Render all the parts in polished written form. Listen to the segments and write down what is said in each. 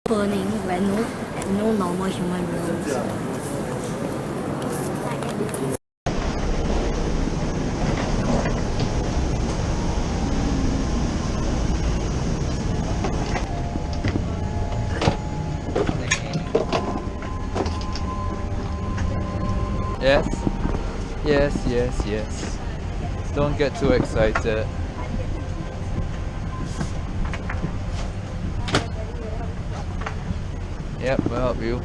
burning where no normal human beings. Yes, yes, yes, yes. Don't get too excited. Yep, we'll help you.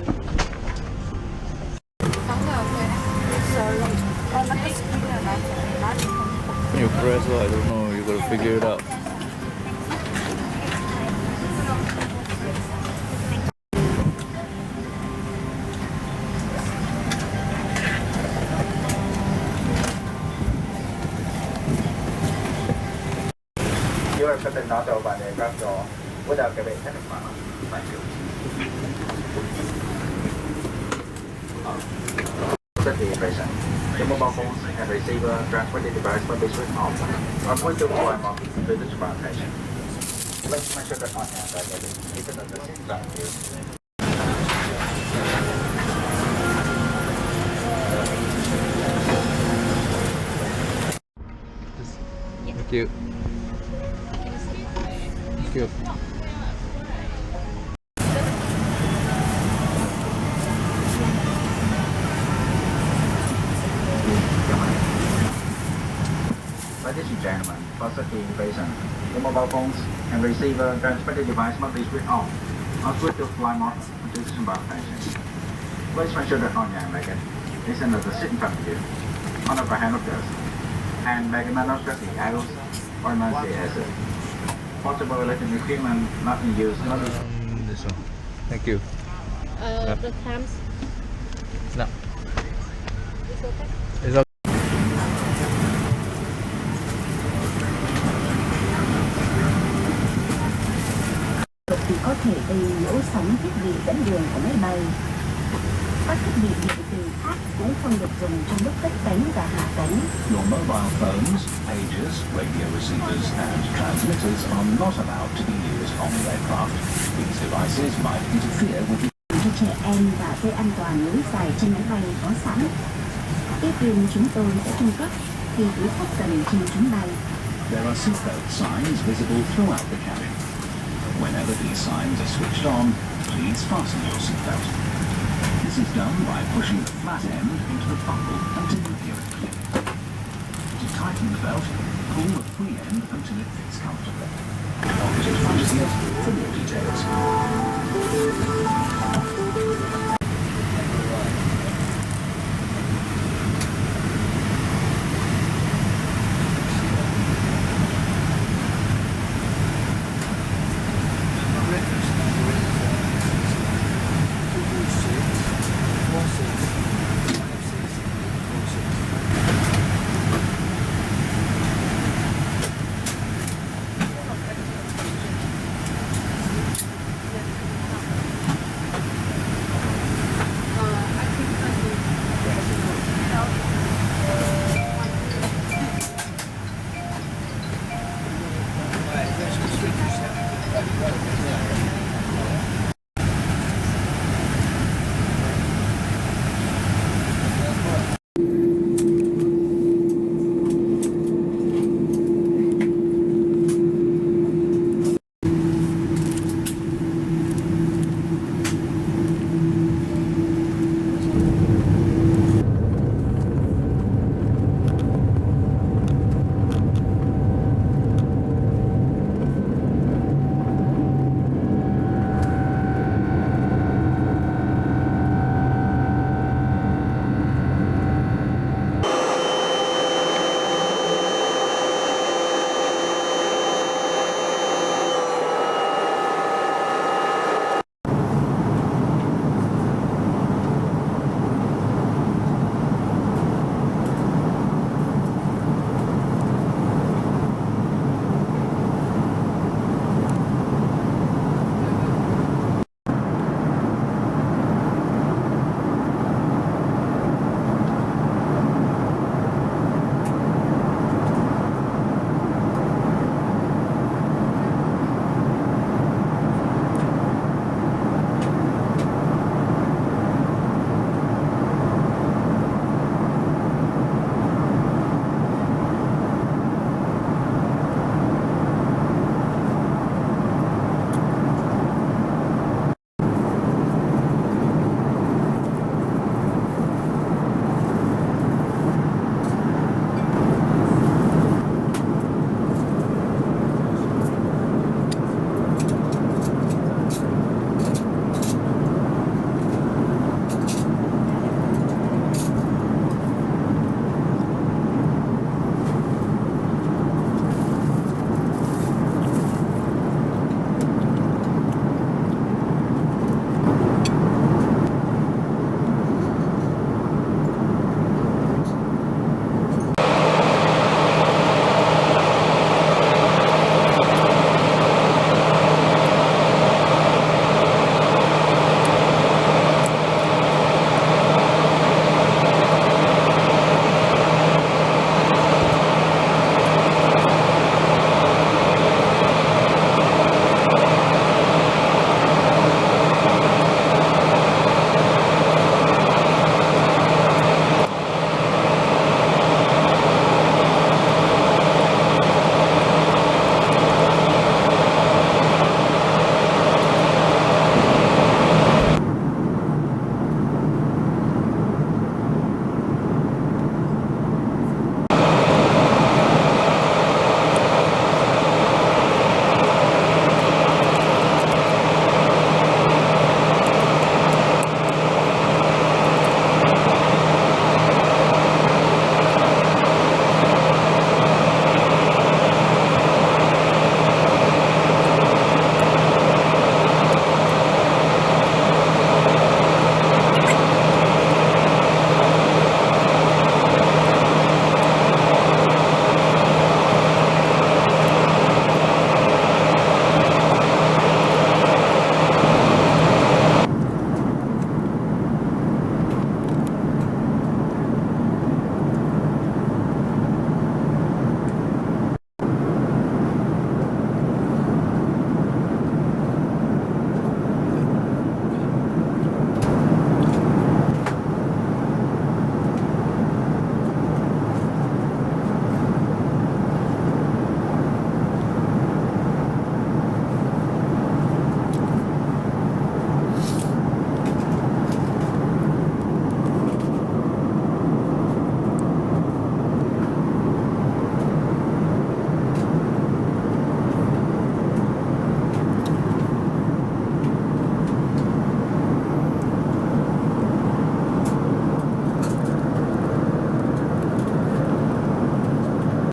You press what? I don't know. You gotta figure it out. Configuration. The mobile phones and receiver transported device will be switched off. Avoid the volume of the transportation. Let's make sure that on hand that it is at the same time here. Thank you. Thank you. Ladies and gentlemen, for safety invasion, the mobile phones and receiver transported device must be switched off. Or switch to fly mode until disembarkation. Please make sure that on your bag is under the seat in front of you, on the right hand of yours, and bag manual strap the arrows or emergency exit. Portable electronic equipment not in use. This one. Thank you. The times. No. It's okay. It's okay. Thì có thể đầy nhiễu sóng thiết bị dẫn đường của máy bay. Các thiết bị điện tử khác cũng không được dùng trong lúc cất cánh và hạ cánh. Your mobile phones, pages, radio receivers and transmitters are not allowed to be used on the aircraft. These devices might interfere with the Cho trẻ em và dây an toàn nối dài trên máy bay có sẵn. Tiếp viên chúng tôi sẽ cung cấp khi quý khách cần trên chuyến bay. There are seatbelt signs visible throughout the cabin. Whenever these signs are switched on, please fasten your seatbelt. This is done by pushing the flat end into the buckle until you hear it click. To tighten the belt, pull the free end until it fits comfortably. Officers' for more details.